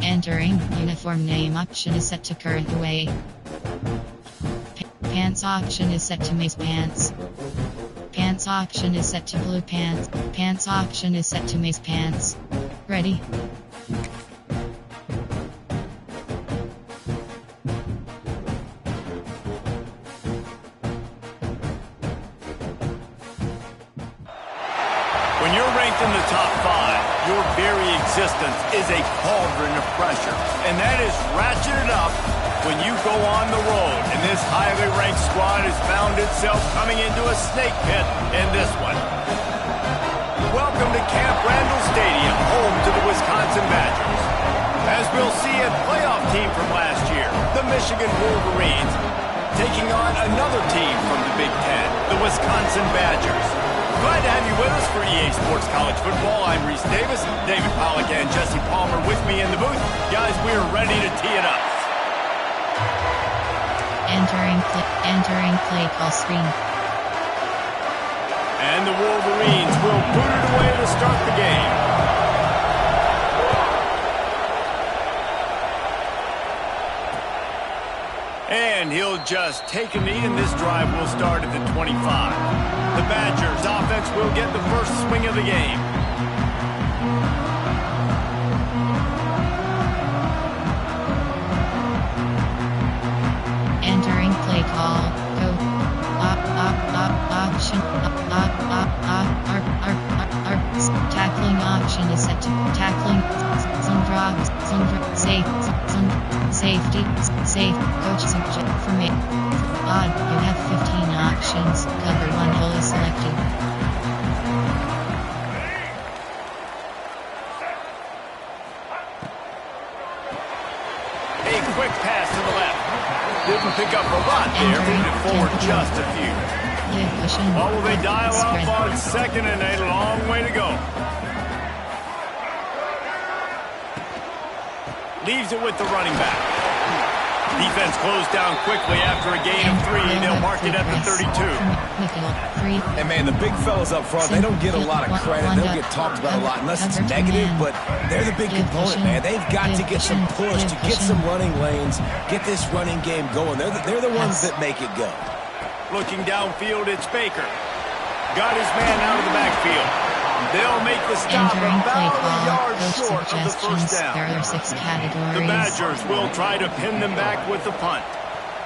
Entering, uniform name auction is set to current away. Pants auction is set to maize pants. Pants auction is set to blue pants. Pants auction is set to maize pants. Ready? When you're ranked in the top 5, your very existence is a cauldron of pressure. And that is ratcheted up when you go on the road. And this highly ranked squad has found itself coming into a snake pit in this one. Welcome to Camp Randall Stadium, home to the Wisconsin Badgers. As we'll see, a playoff team from last year, the Michigan Wolverines, taking on another team from the Big Ten, the Wisconsin Badgers. Glad to have you with us for EA Sports College Football. I'm Reese Davis, David Pollack, and Jesse Palmer with me in the booth. Guys, we are ready to tee it up. Entering play call screen. And the Wolverines will boot it away to start the game. And he'll just take a knee, and this drive will start at the 25. The Badgers offense will get the first swing of the game. Entering play call. Go. Option. Tackling option is set to tackling. Zone drop. Safe. Safety. Safe. Coach subject for me. Odd. You have 15 options. Cover 1 hole is selected. A quick pass to the left. Didn't pick up a lot there, moving it forward just a few. What will they dial up on second, and a long way to go. Leaves it with the running back. Defense closed down quickly after a gain of 3. They'll mark it at the 32. And man, the big fellas up front, they don't get a lot of credit. They don't get talked about a lot unless it's negative, but they're the big component, man. They've got to get some push, to get some running lanes, get this running game going. They're the ones that make it go. Looking downfield, it's Baker. Got his man out of the backfield. They'll make the stop about a yard short of the first down. There are 6 categories. The Badgers will try to pin them back with the punt.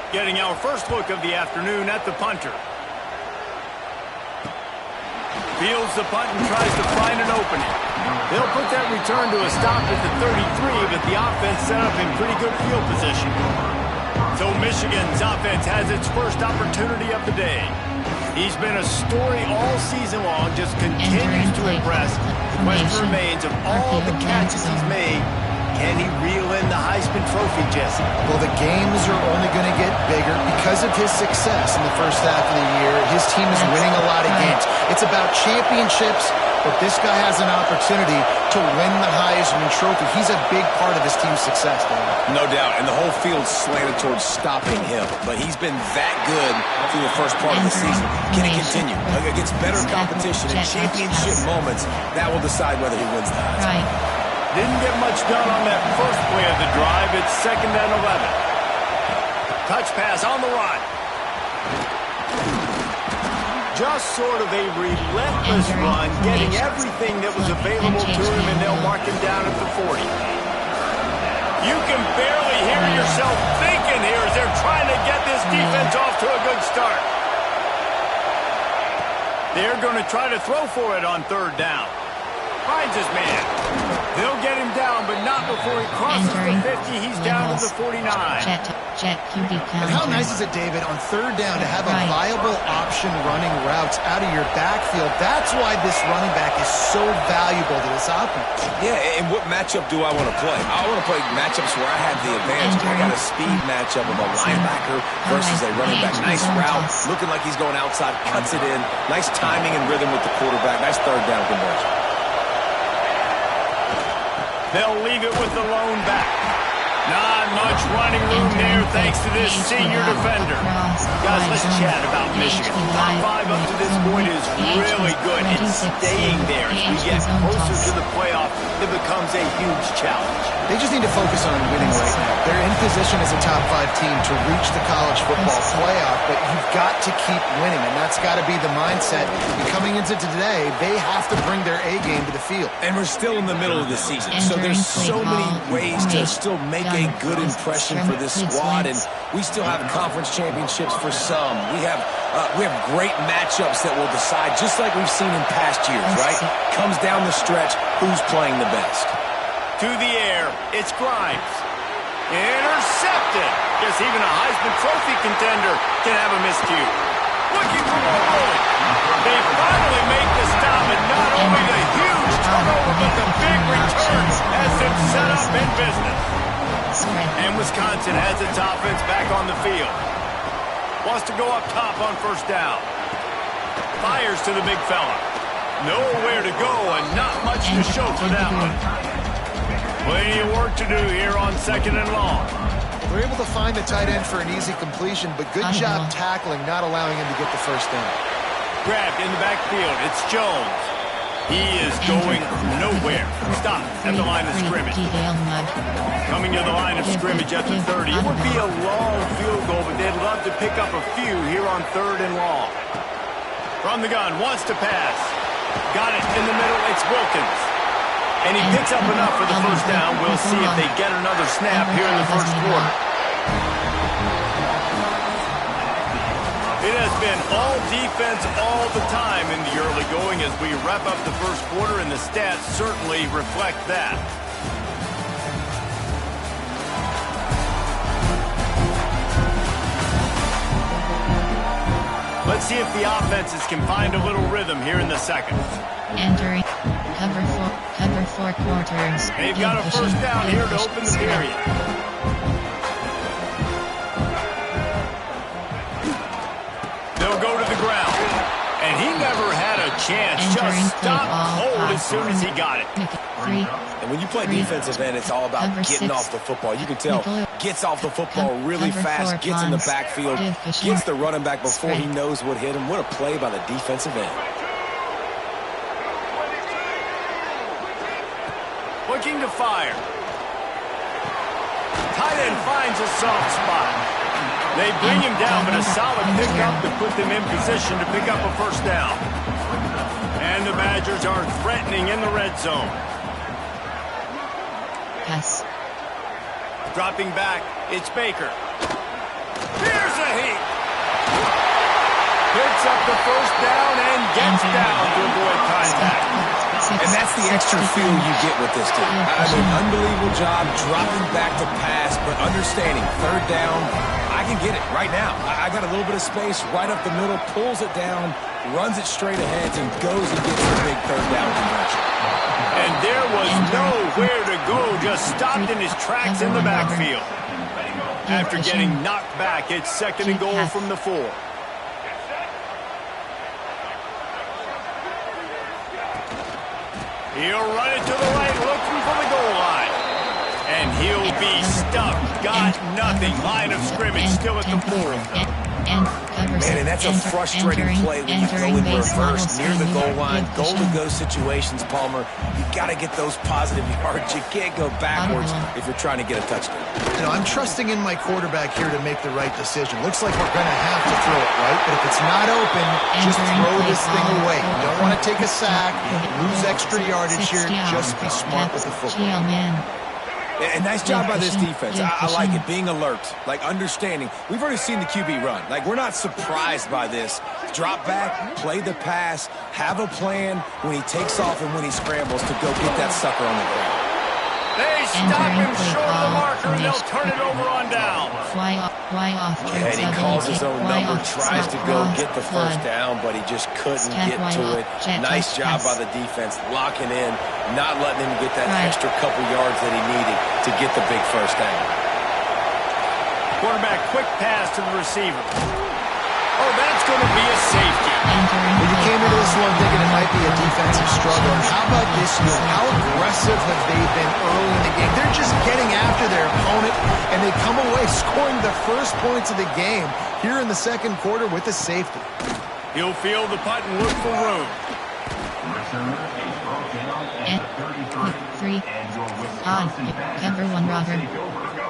Getting our first look of the afternoon at the punter. Fields the punt and tries to find an opening. They'll put that return to a stop at the 33, but the offense set up in pretty good field position. So Michigan's offense has its first opportunity of the day. He's been a story all season long, just continues to impress. The question remains, of all the catches he's made, can he reel in the Heisman Trophy, Jesse? Well, the games are only going to get bigger because of his success in the first half of the year. His team is winning a lot of games. It's about championships, but this guy has an opportunity to win the Heisman Trophy. He's a big part of his team's success, David. No doubt, and the whole field's slanted towards stopping him, but he's been that good through the first part of the season. Can he continue? Against better competition in championship moments, that will decide whether he wins the Heisman. Didn't get much done on that first play of the drive. It's 2nd and 11. Touch pass on the run. Just sort of a relentless run, getting everything that was available to him, and they'll mark him down at the 40. You can barely hear yourself thinking here as they're trying to get this defense off to a good start. They're going to try to throw for it on 3rd down. Finds his man. They'll get him down, but not before he crosses the 50. He's down to the 49. Jet QB counter. And how nice is it, David, on 3rd down to have a viable option running routes out of your backfield? That's why this running back is so valuable to this offense. Yeah, and what matchup do I want to play? I want to play matchups where I have the advantage. I got a speed matchup of a linebacker versus a running back. Nice route, looking like he's going outside, cuts it in. Nice timing and rhythm with the quarterback. Nice 3rd down conversion. They'll leave it with the lone back. Not much running room there thanks to this senior defender. Guys, let's chat about Michigan. Top 5 up to this point is really good. It's staying there. As we get closer to the playoff, it becomes a huge challenge. They just need to focus on winning right now. They're in position as a top 5 team to reach the college football playoff, but you've got to keep winning, and that's got to be the mindset. And coming into today, they have to bring their A game to the field. And we're still in the middle of the season, so there's so many ways to still make a good impression for this squad, and we still have conference championships for some. We have great matchups that will decide, just like we've seen in past years, right? Comes down the stretch, who's playing the best. To the air, it's Grimes. Intercepted. Guess even a Heisman Trophy contender can have a miscue. Looking for more rolling. They finally make the stop, and not only the huge turnover, but the big return has them set up in business. And Wisconsin has its offense back on the field. Wants to go up top on first down. Fires to the big fella. Nowhere to go, and not much to show for that one. Plenty of work to do here on 2nd and long. They're able to find the tight end for an easy completion, but good job tackling, not allowing him to get the first down. Grabbed in the backfield. It's Jones. He is going nowhere. Stop at the line of scrimmage. Coming to the line of scrimmage at the 30. It would be a long field goal, but they'd love to pick up a few here on 3rd and long. From the gun, wants to pass. Got it in the middle. It's Wilkins. And he picks up enough for the first down. We'll see if they get another snap here in the first quarter. It has been all defense all the time in the early going as we wrap up the first quarter, and the stats certainly reflect that. Let's see if the offenses can find a little rhythm here in the second. Entering cover 4 quarters. They've got a first down here to open the period. They'll go to the ground. And he never had a chance. Just stopped cold as soon as he got it. And when you play defensive end, it's all about getting off the football. You can tell, gets off the football really fast, gets in the backfield, gets the running back before he knows what hit him. What a play by the defensive end. Looking to fire. Tight end finds a soft spot. They bring him down, but a solid pickup to put them in position to pick up a first down. And the Badgers are threatening in the red zone. Yes. Dropping back, it's Baker. Here's a heat. Picks up the first down and gets down to avoid contact. And that's the extra feel you get with this team. I mean, unbelievable job dropping back to pass, but understanding 3rd down, I can get it right now. I got a little bit of space right up the middle, pulls it down, runs it straight ahead, and goes and gets the big 3rd down conversion. And there was nowhere to go, just stopped in his tracks in the backfield. After getting knocked back, it's 2nd and goal from the 4. He'll run it to the right, looking for the goal line. And he'll be stuck. Got nothing. Line of scrimmage still at the 4. Man, and that's a frustrating play when you go in reverse near the goal line. Goal-to-go situations, Palmer. You got to get those positive yards. You can't go backwards if you're trying to get a touchdown. You know, I'm trusting in my quarterback here to make the right decision. Looks like we're going to have to throw it, right? But if it's not open, just throw this thing away. You don't want to take a sack, lose extra yardage here. Just be smart with the football. And nice job by this defense. I like it, being alert, like understanding. We've already seen the QB run. Like, we're not surprised by this. Drop back, play the pass, have a plan when he takes off and when he scrambles to go get that sucker on the ground. They stop him short of the marker, and they'll turn it over on down. And he calls his own number, tries to go get the first down, but he just couldn't get to it. Nice job by the defense, locking in, not letting him get that extra couple yards that he needed to get the big first down. Quarterback, quick pass to the receiver. Oh, that's going to be a safety. Well, you came into this one thinking it might be a defensive struggle. How about this one? How aggressive have they been early in the game? They're just getting after their opponent, opponent, and they come away scoring the first points of the game here in the second quarter with a safety. He'll field the punt and look for room. Three. Number one, Robert.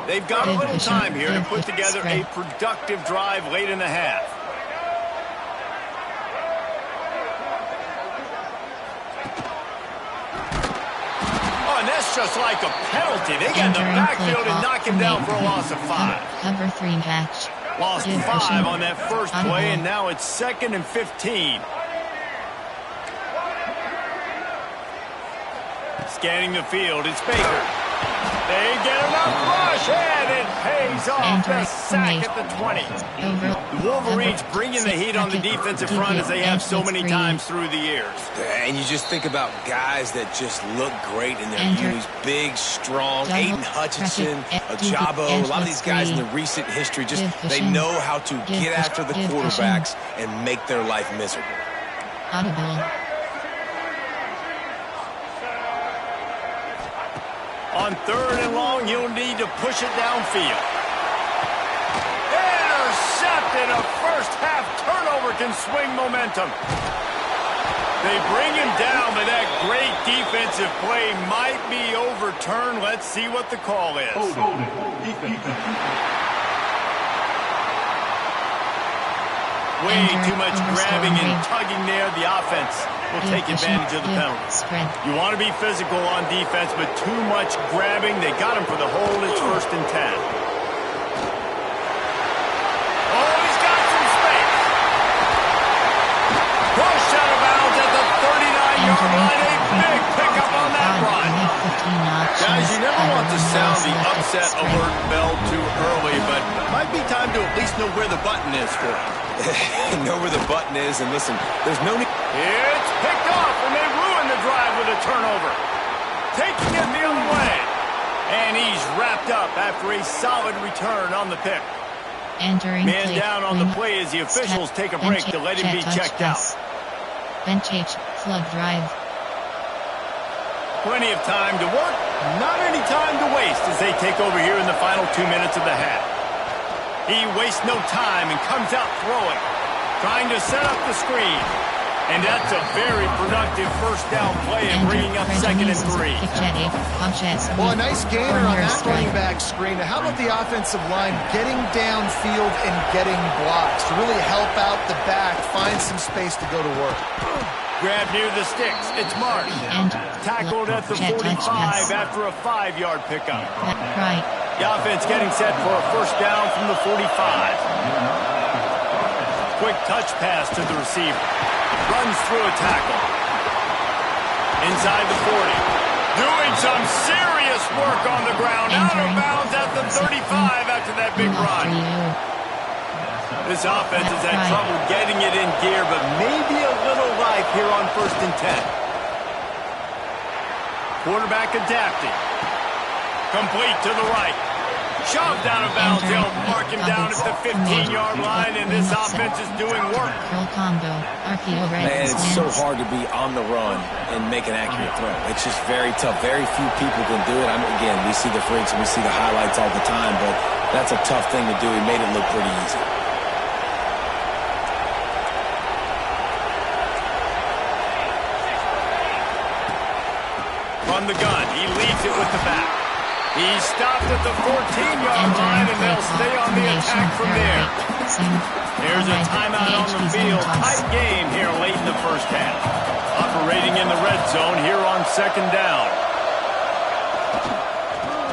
They've got a little time here to put together a productive drive late in the half. Oh, and that's just like a penalty. They get in the backfield and knock him down for a loss of 5. Number 3 match. Lost 5 on that first play, and now it's 2nd and 15. Scanning the field, it's Baker. They get enough rush, and it pays off the sack at the 20. The Wolverines bringing the heat on the defensive front as they have so many times through the years. And you just think about guys that just look great in their unis. Big, strong, Aiden Hutchinson, Gotw. A lot of these guys in the recent history, just they know how to get after the quarterbacks and make their life miserable. On 3rd and long, you'll need to push it downfield. Intercepted. A first-half turnover can swing momentum. They bring him down, but that great defensive play might be overturned. Let's see what the call is. Way too much grabbing and tugging there. The offense will take advantage of the penalty. You want to be physical on defense, but too much grabbing. They got him for the hold. It's 1st and 10. Oh, he's got some space. Pushed out of bounds at the 39-yard line. A big pickup on that run. Guys, you never want to sound the upset alert bell too early, but it might be time to at least know where the button is for it. Know where the button is, and listen, there's no need. It's picked off, and they ruin the drive with a turnover. Taking it the other way. And he's wrapped up after a solid return on the pick. Man down on the play as the officials take a break to let him be checked out. Bench H, flood drive. Plenty of time to work, not any time to waste as they take over here in the final 2 minutes of the half. He wastes no time and comes out throwing, trying to set up the screen. And that's a very productive first down play and bringing up 2nd and 3. Well, a nice gainer on that running back screen. Now, how about the offensive line getting downfield and getting blocks to really help out the back, find some space to go to work? Grab near the sticks. It's Martin. Tackled at the 45 after a 5-yard pickup. Right. The offense getting set for a first down from the 45. Quick touch pass to the receiver. Runs through a tackle. Inside the 40. Doing some serious work on the ground. Out of bounds at the 35 after that big run. This offense has had trouble getting it in gear, but maybe a little life here on 1st and 10. Quarterback adapting. Complete to the right. Shoved out of bounds. They'll mark him down at the 15-yard line, and this offense is doing work. Man, it's so hard to be on the run and make an accurate throw. It's just very tough. Very few people can do it. Again, we see the freaks and we see the highlights all the time, but that's a tough thing to do. He made it look pretty easy. From the gun, he leads it with the back. He's stopped at the 14-yard line, and they'll stay on the attack from there. There's a timeout on the field. Tight game here late in the first half. Operating in the red zone here on 2nd down.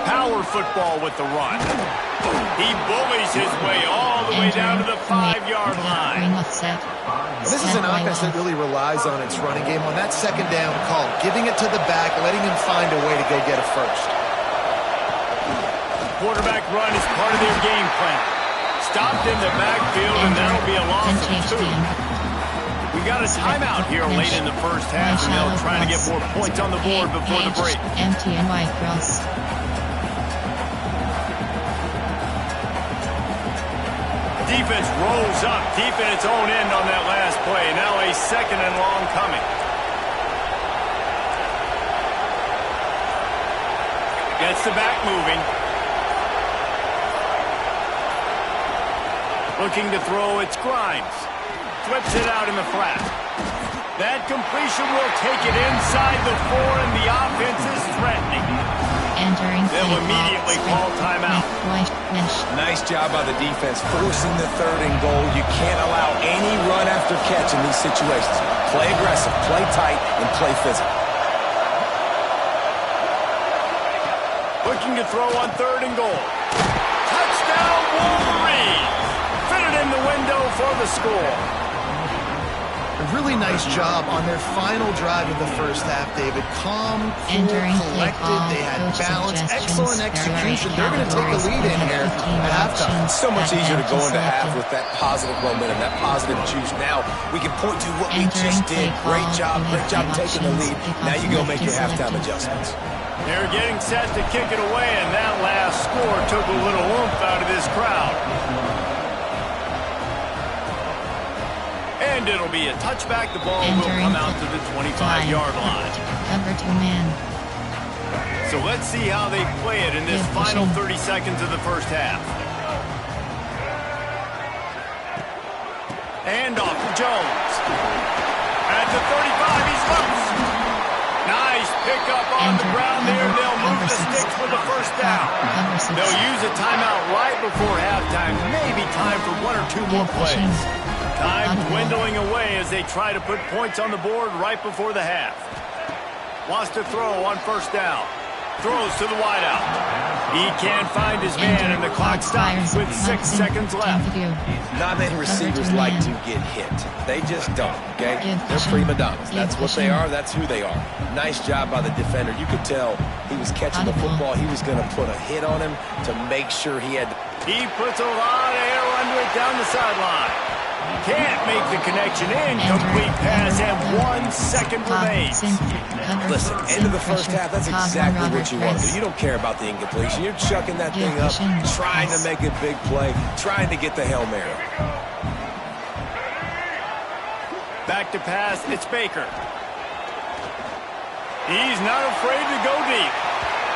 Power football with the run. He bullies his way all the way down to the 5-yard line. This is an offense that really relies on its running game on that 2nd down call, giving it to the back, letting him find a way to go get a first. Quarterback run is part of their game plan. Stopped in the backfield, and that'll be a loss of 2. We got a timeout here late in the first half, and they'll try to get more points on the board before the break. Defense rolls up deep in its own end on that last play. Now a 2nd and long coming. Gets the back moving. Looking to throw, it's Grimes. Flips it out in the flat. That completion will take it inside the 4, and the offense is threatening. Entering They'll immediately call timeout. Nice job by the defense, forcing the 3rd and goal. You can't allow any run after catch in these situations. Play aggressive, play tight, and play physical. Looking to throw on 3rd and goal. Touchdown, Wolverines! Fitted in the window for the score. A really nice job on their final drive of the first half, David. Calm, cool, collected. They had balance, excellent execution. They're going to take a lead in here at halftime. It's so much easier to go into half with that positive momentum, that positive juice. Now we can point to what we just did. Great job taking the lead. Now you go make your halftime adjustments. They're getting set to kick it away, and that last score took a little oomph out of this crowd. And it'll be a touchback. The ball will come out to the 25-yard line. Cover 2 man. So let's see how they play it in this final 30 seconds of the first half. And off to Jones. At the 35, he's loose. Nice pickup on the ground there. They'll move the sticks for the first down. They'll use a timeout right before halftime. Maybe time for 1 or 2 more plays. Time dwindling away as they try to put points on the board right before the half. Wants to throw on first down. Throws to the wideout. He can't find his man, and the clock stops with 6 seconds left. Not many receivers like to get hit. They just don't, okay? They're prima donnas. That's what they are. That's who they are. Nice job by the defender. You could tell he was catching the football. He was going to put a hit on him to make sure he had... He puts a lot of air under it down the sideline. Can't make the connection. Incomplete pass, and 1 second remains. Listen, end of the first half, that's exactly what you want to do. You don't care about the incompletion. You're chucking that thing up, trying to make a big play, trying to get the Hail Mary. Back to pass, it's Baker. He's not afraid to go deep.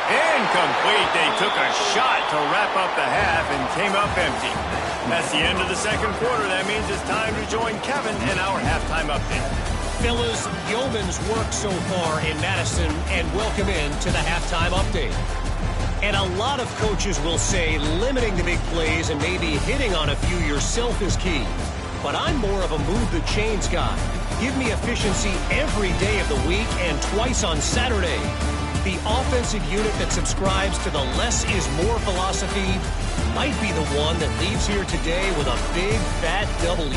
Incomplete. They took a shot to wrap up the half and came up empty. That's the end of the second quarter. That means it's time to join Kevin in our halftime update. Fellas, yeoman's work so far in Madison, and welcome in to the halftime update. And a lot of coaches will say limiting the big plays and maybe hitting on a few yourself is key. But I'm more of a move the chains guy. Give me efficiency every day of the week and twice on Saturday. The offensive unit that subscribes to the less is more philosophy might be the one that leaves here today with a big, fat W.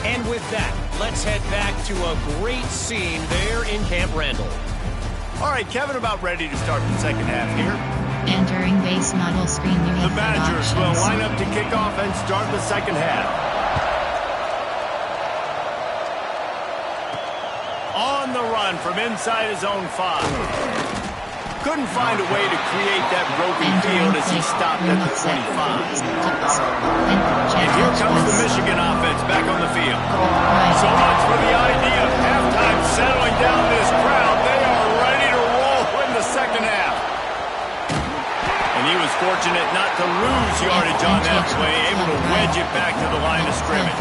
And with that, let's head back to a great scene there in Camp Randall. All right, Kevin, about ready to start the second half here. Entering base model screen, you have the Badgers will line up to kick off and start the second half. On the run from inside his own 5. Couldn't find a way to create that broken field as he stopped at the 25. And here comes the Michigan offense back on the field. So much for the idea of halftime settling down this crowd. They are ready to roll in the second half. And he was fortunate not to lose yardage on that play, able to wedge it back to the line of scrimmage.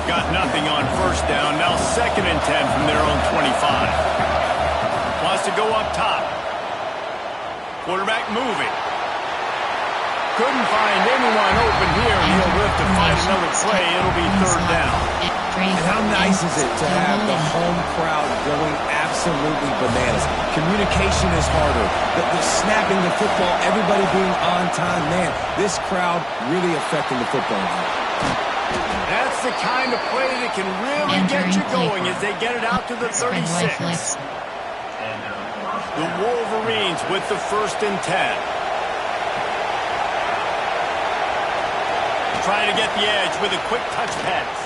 Got nothing on first down. Now 2nd and 10 from their own 25. Wants to go up top. Quarterback moving. Couldn't find anyone open here, and he'll live to find another play. It'll be 3rd down. And how nice is it to have the home crowd going absolutely bananas? Communication is harder. The snapping the football, everybody being on time. Man, this crowd really affecting the football game. That's the kind of play that can really get you going as they get it out to the 36. The Wolverines with the 1st and 10. Trying to get the edge with a quick touch pass.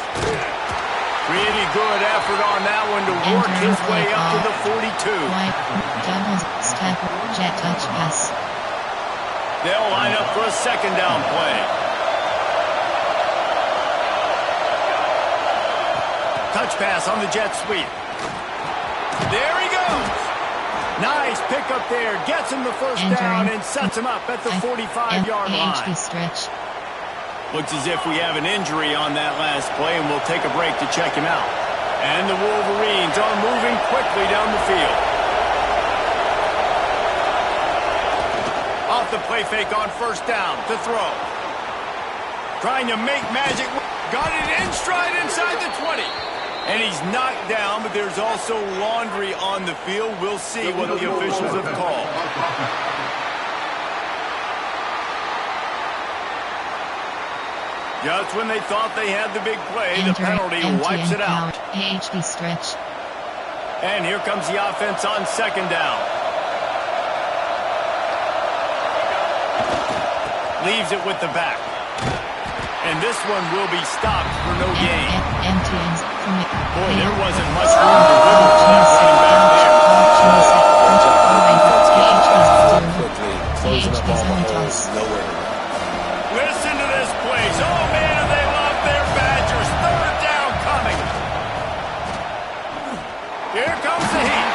Pretty good effort on that one to work his way up to the 42. Double step jet touch pass. They'll line up for a 2nd down play. Touch pass on the jet sweep. There he goes. Nice pickup there. Gets him the 1st down and sets him up at the 45-yard line. Stretch. Looks as if we have an injury on that last play, and we'll take a break to check him out. And the Wolverines are moving quickly down the field. Off the play fake on first down to throw. Trying to make magic. Got it in stride inside the 20. And he's knocked down, but there's also laundry on the field. We'll see what the officials have called. Just when they thought they had the big play, the penalty wipes it out. AHD stretch. And here comes the offense on second down. Leaves it with the back. And this one will be stopped for no gain. Boy, there wasn't much room to wiggle for that running back there. Quickly closing up all the holes. Nowhere. Listen to this place. Oh, man, they love their Badgers. Third down coming. Here comes the heat.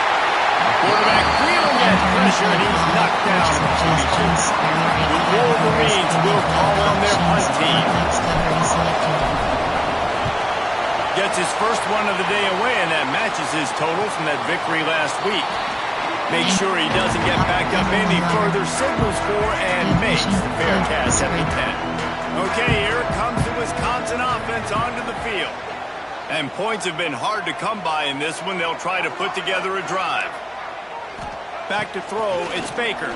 Quarterback feeling that pressure, and he's knocked down at 22. The Wolverines will call on their punt team. Gets his first one of the day away, and that matches his total from that victory last week. Make sure he doesn't get backed up any further, signals for, and makes the fair catch at the 10. Okay, here comes the Wisconsin offense onto the field. And points have been hard to come by in this one. They'll try to put together a drive. Back to throw, it's Baker.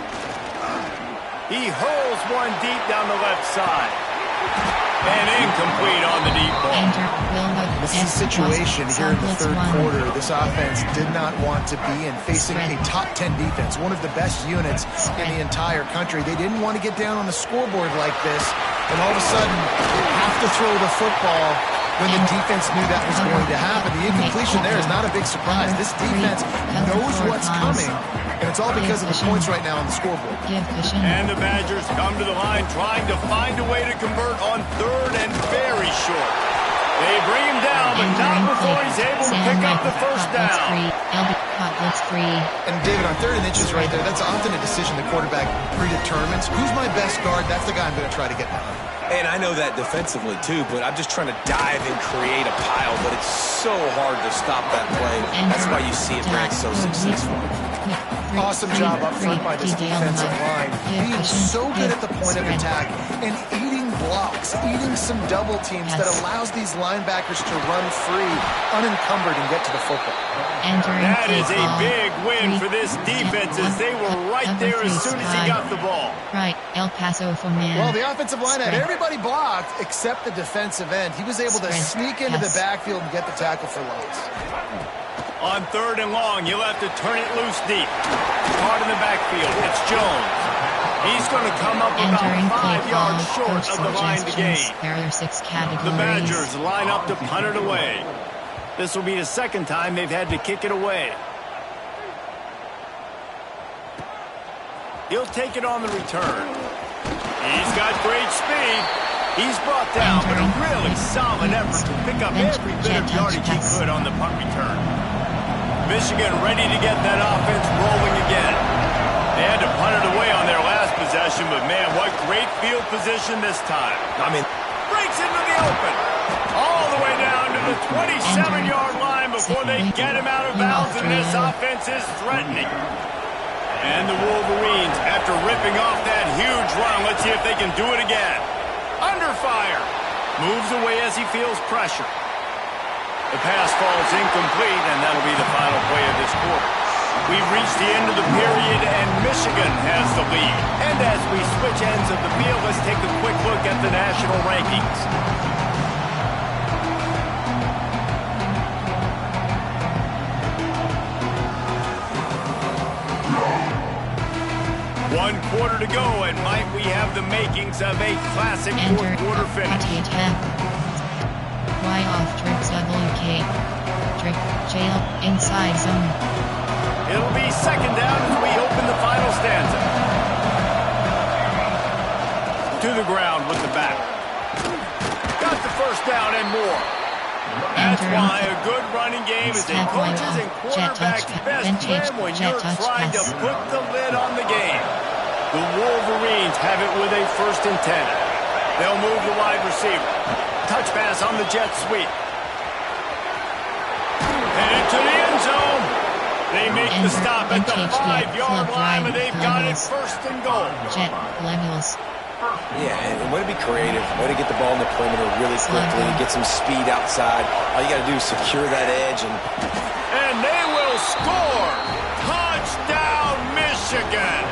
He hurls one deep down the left side. And incomplete on the deep ball. This is a situation here in the third quarter this offense did not want to be in, facing a top 10 defense, one of the best units in the entire country. They didn't want to get down on the scoreboard like this, and all of a sudden have to throw the football when the defense knew that was going to happen. The incompletion there is not a big surprise. This defense knows what's coming, and it's all because of the points right now on the scoreboard. And the Badgers come to the line trying to find a way to convert on third and very short. They bring him down, but not before he's able to pick up the first down. And David, on 3rd and inches right there, that's often a decision the quarterback predetermines. Who's my best guard? That's the guy I'm going to try to get behind. And I know that defensively, too, but I'm just trying to dive and create a pile, but it's so hard to stop that play. That's why you see it being so successful. Awesome job up front by this defensive line. Being so good at the point of attack and eating blocks, eating some double teams that allows these linebackers to run free, unencumbered, and get to the football. That is a big win for this defense as they were right there as soon as he got the ball. Right, El Paso for man. Well, the offensive line had everybody blocked except the defensive end. He was able to sneak into the backfield and get the tackle for loss. On 3rd and long, you'll have to turn it loose deep. Caught in the backfield, it's Jones. He's going to come up about 5 yards short of the line to gain. The Badgers line up to punt it away. This will be the second time they've had to kick it away. He'll take it on the return. He's got great speed. He's brought down, but a really solid effort to pick up every bit of yardage he could on the punt return. Michigan ready to get that offense rolling again. They had to punt it away on their last possession, but man, what great field position this time. Breaks into the open. All the way down to the 27-yard line before they get him out of bounds, and this offense is threatening. And the Wolverines, after ripping off that huge run, let's see if they can do it again. Under fire. Moves away as he feels pressure. The pass falls incomplete, and that'll be the final play of this quarter. We've reached the end of the period, and Michigan has the lead. And as we switch ends of the field, let's take a quick look at the national rankings. One quarter to go, and might we have the makings of a classic fourth quarter finish. Y off trips WK. Trick, jail, inside zone. It'll be second down as we open the final stanza. To the ground with the back. Got the first down and more. That's why a good running game is a coach's and quarterback's best friend when you're trying to put the lid on the game. The Wolverines have it with a 1st and 10. They'll move the wide receiver. Touch pass on the jet sweep. And into the end zone. They make the stop at the 5-yard line, and they've got it first and goal. Jet Levels. Yeah, and way to be creative, way to get the ball in the perimeter really quickly, get some speed outside. All you got to do is secure that edge. And they will score! Touchdown, Michigan!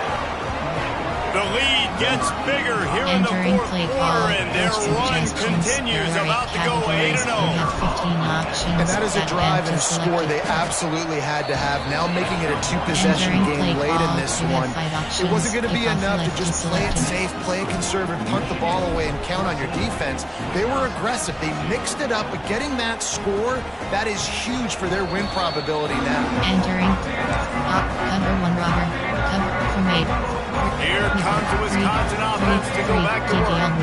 The lead gets bigger here in the fourth quarter, and their run continues, about to go 8-0. And that is a drive and a score they absolutely had to have. Now making it a two-possession game late in this one. It wasn't going to be enough to just play it safe, play it conservative, punt the ball away, and count on your defense. They were aggressive. They mixed it up, but getting that score, that is huge for their win probability now. Entering. Cover one rubber. Cover from 8. Here comes the Wisconsin offense to go back to work.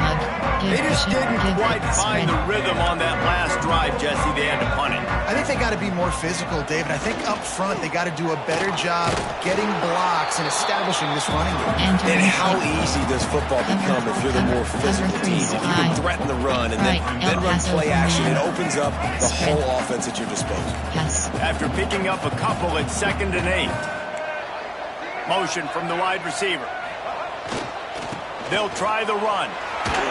They just didn't quite find the rhythm on that last drive, Jesse. They had to punt it. I think they got to be more physical, David. I think up front they got to do a better job getting blocks and establishing this running game. And how easy does football become if you're the more physical team? If you can threaten the run and then run play action, it opens up the whole offense at your disposal. After picking up a couple at 2nd and 8. Motion from the wide receiver. They'll try the run.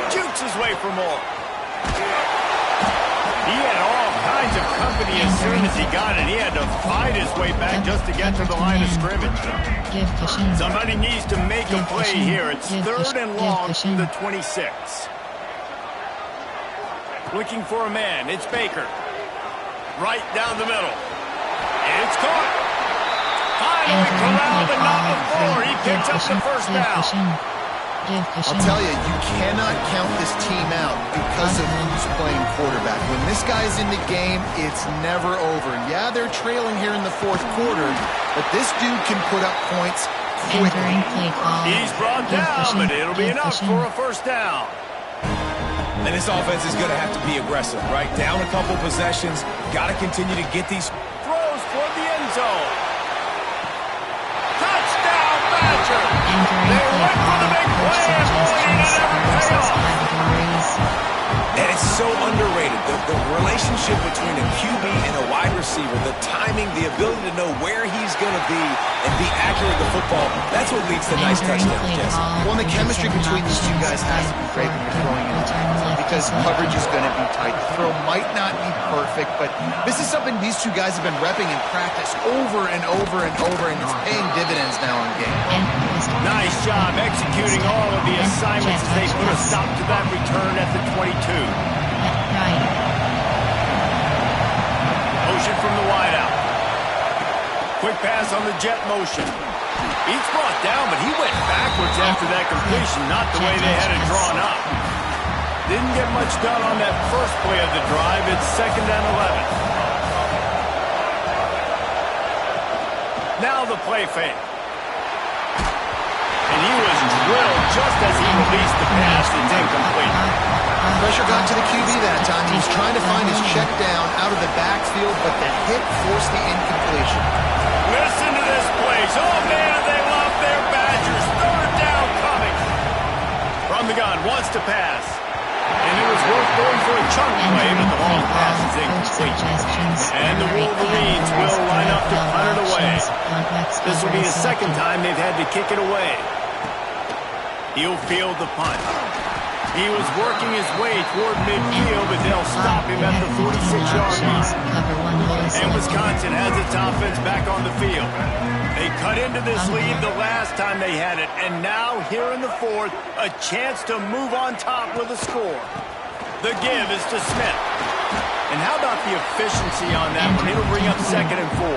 Jukes his way for more. He had all kinds of company as soon as he got it. He had to fight his way back just to get to the line of scrimmage. Somebody needs to make a play here. It's 3rd and long from the 26. Looking for a man. It's Baker. Right down the middle. It's caught. Finally corralled, but not before. He picks up the first down. I'll tell you, you cannot count this team out because of who's playing quarterback. When this guy's in the game, it's never over. Yeah, they're trailing here in the fourth quarter, but this dude can put up points quickly. He's brought down, but it'll be enough for a first down. And this offense is going to have to be aggressive, right? Down a couple possessions, got to continue to get these throws toward the end zone. Touchdown, Badger! They went for the big play and boy, did it ever pay off. And it's so underrated. The relationship between a QB and a wide receiver, the timing, the ability to know where he's going to be and be accurate with the football, that's what leads to nice touchdowns, Jesse. Well, and the chemistry between these two guys has to be great when you're throwing in because coverage is going to be tight. The throw might not be perfect, but this is something these two guys have been repping in practice over and over and over, and it's paying dividends now in game. Nice job executing all of the assignments as they put a stop to that return at the 22. Motion from the wideout. Quick pass on the jet motion. He's brought down, but he went backwards after that completion, not the way they had it drawn up. Didn't get much done on that first play of the drive. It's 2nd and 11. Now the play fake. And he was drilled just as he released the pass. It's incomplete. Pressure got to the QB that time. He was trying to find his check down out of the backfield, but the hit forced the incompletion. Listen to this place. Oh, man, they love their Badgers. 3rd down coming. From the gun, wants to pass. And it was worth going for a chunk play, but the long pass is incomplete. And the Wolverines will line up to punt it away. This will be the 2nd time they've had to kick it away. He'll field the punt. He was working his way toward midfield, but they'll stop him at the 46-yard line. And Wisconsin has its offense back on the field. They cut into this lead the last time they had it, and now here in the 4th, a chance to move on top with a score. The give is to Smith. And how about the efficiency on that one? It'll bring up 2nd and 4.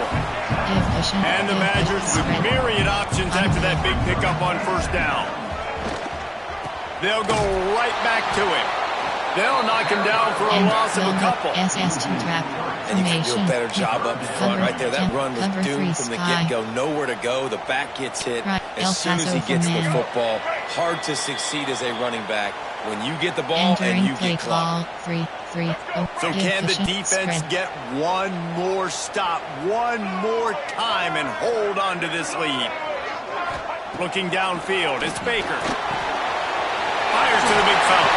And the Badgers with myriad options after that big pickup on first down. They'll go right back to him. They'll knock him down for a loss of a couple. And you can do a better job up front right there. That run was doomed from the get-go. Nowhere to go. The back gets hit. As soon as he gets the football, hard to succeed as a running back when you get the ball and you get clocked. So can the defense get one more stop, one more time, and hold on to this lead? Looking downfield, it's Baker. Fires to the big fella.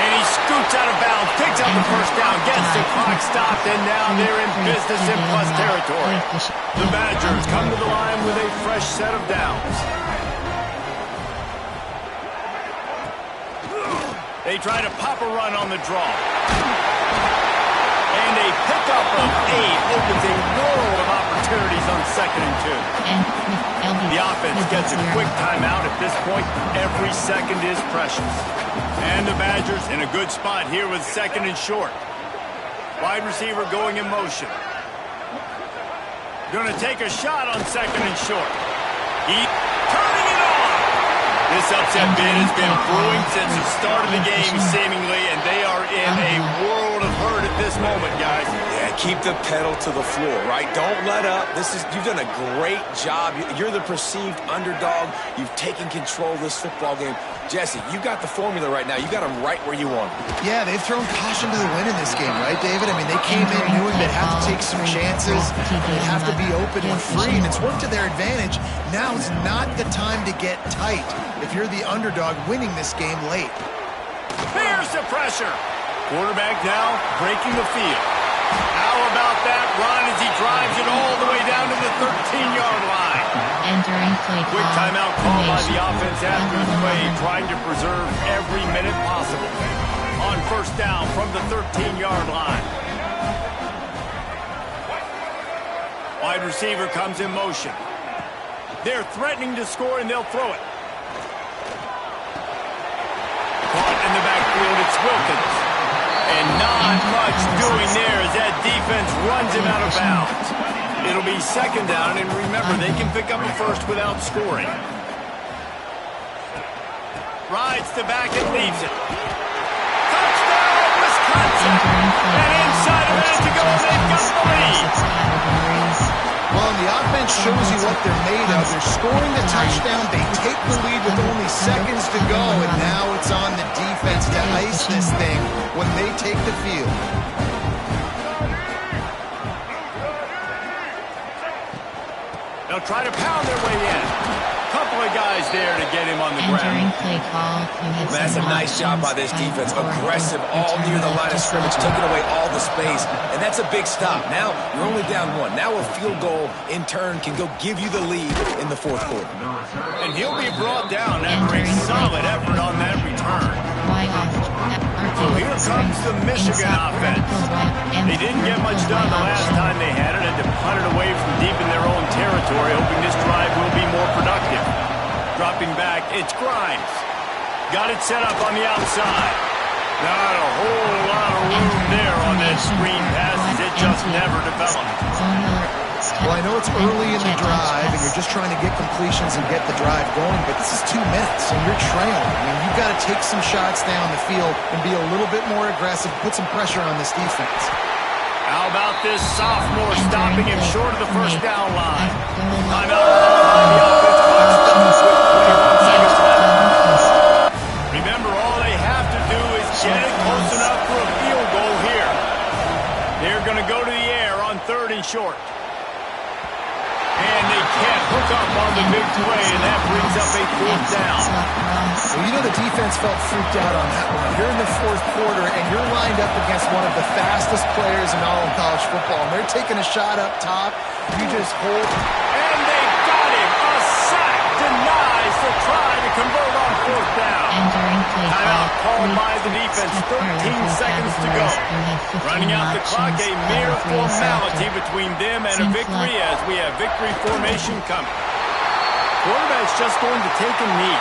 And he scoots out of bounds, picks up the first down, gets the clock stopped, and now they're in business in plus territory. The Badgers come to the line with a fresh set of downs. They try to pop a run on the draw. And a pickup of 8 opens a world of opportunities on 2nd and 2. The offense gets a quick timeout at this point. Every second is precious. And the Badgers in a good spot here with 2nd and short. Wide receiver going in motion. Going to take a shot on 2nd and short. Turning it on. This upset bid has been brewing since the start of the game, seemingly, and they are in a world of hurt at this moment, guys. Yeah, keep the pedal to the floor, right? Don't let up. You've done a great job. You're the perceived underdog. You've taken control of this football game. Jesse, you got the formula right now. You got them right where you want them. Yeah, they've thrown caution to the wind in this game, right, David? I mean, they came in knowing they'd have to take some chances. They'd have to be open and free, and it's worked to their advantage. Now is not the time to get tight if you're the underdog winning this game late. Here's the pressure. Quarterback now breaking the field. How about that run as he drives it all the way down to the 13-yard line? Entering play Quick timeout called by the offense after the play, trying to preserve every minute possible. On first down from the 13-yard line. Wide receiver comes in motion. They're threatening to score, and they'll throw it. Caught in the backfield, it's Wilkins. And not much doing there as that defense runs him out of bounds. It'll be 2nd down, and remember, they can pick up a first without scoring. Rides to back and leaves it. Touchdown, Wisconsin! And inside a minute to go, they've got the lead. Well, the offense shows you what they're made of. They're scoring the touchdown. They take the lead with only seconds to go, and now it's on the defense to ice this thing when they take the field. They'll try to pound their way in. Couple of guys there to get him on the ground. Play call. That's a nice job by this defense. Aggressive all near the line of scrimmage, taking away all the space. And that's a big stop. Now you're only down 1. Now a field goal, in turn, can go give you the lead in the 4th quarter. And he'll be brought down after a solid effort on that return. So here comes the Michigan offense. They didn't get much done the last time they had it. Had to punt it away from deep in their own territory, hoping this drive will be more productive. Dropping back, it's Grimes. Got it set up on the outside. Not a whole lot of room there on that screen pass as it just never developed. Well, I know it's early in the drive, and you're just trying to get completions and get the drive going, but this is 2 minutes, and you're trailing. I mean, you've got to take some shots down the field and be a little bit more aggressive, put some pressure on this defense. How about this sophomore stopping him short of the first down line? Timeout on the offense clock stops with 21 seconds left. Remember, all they have to do is get it close enough for a field goal here. They're going to go to the air on 3rd and short. And they can't hook up on the big play, and that brings up a 4th down. Well, you know the defense felt freaked out on that one. You're in the 4th quarter, and you're lined up against one of the fastest players in all of college football. And they're taking a shot up top. You just hold. And they got him. A sack denies the try to convert on 4th down. Timeout called by the defense. 13 seconds to go. Running out the clock, a mere formality between them and a victory as we have victory formation coming. Quarterback's just going to take a knee.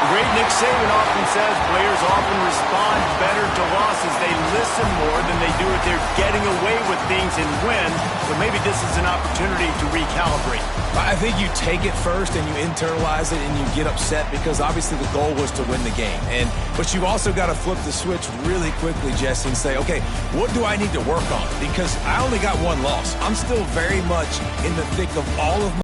The great Nick Saban often says players often respond better to losses. They listen more than they do if they're getting away with things and win. So maybe this is an opportunity to recalibrate. I think you take it first and you internalize it and you get upset because obviously the goal was to win the game. But you've also got to flip the switch really quickly, Jesse, and say, okay, what do I need to work on? Because I only got 1 loss. I'm still very much in the thick of all of my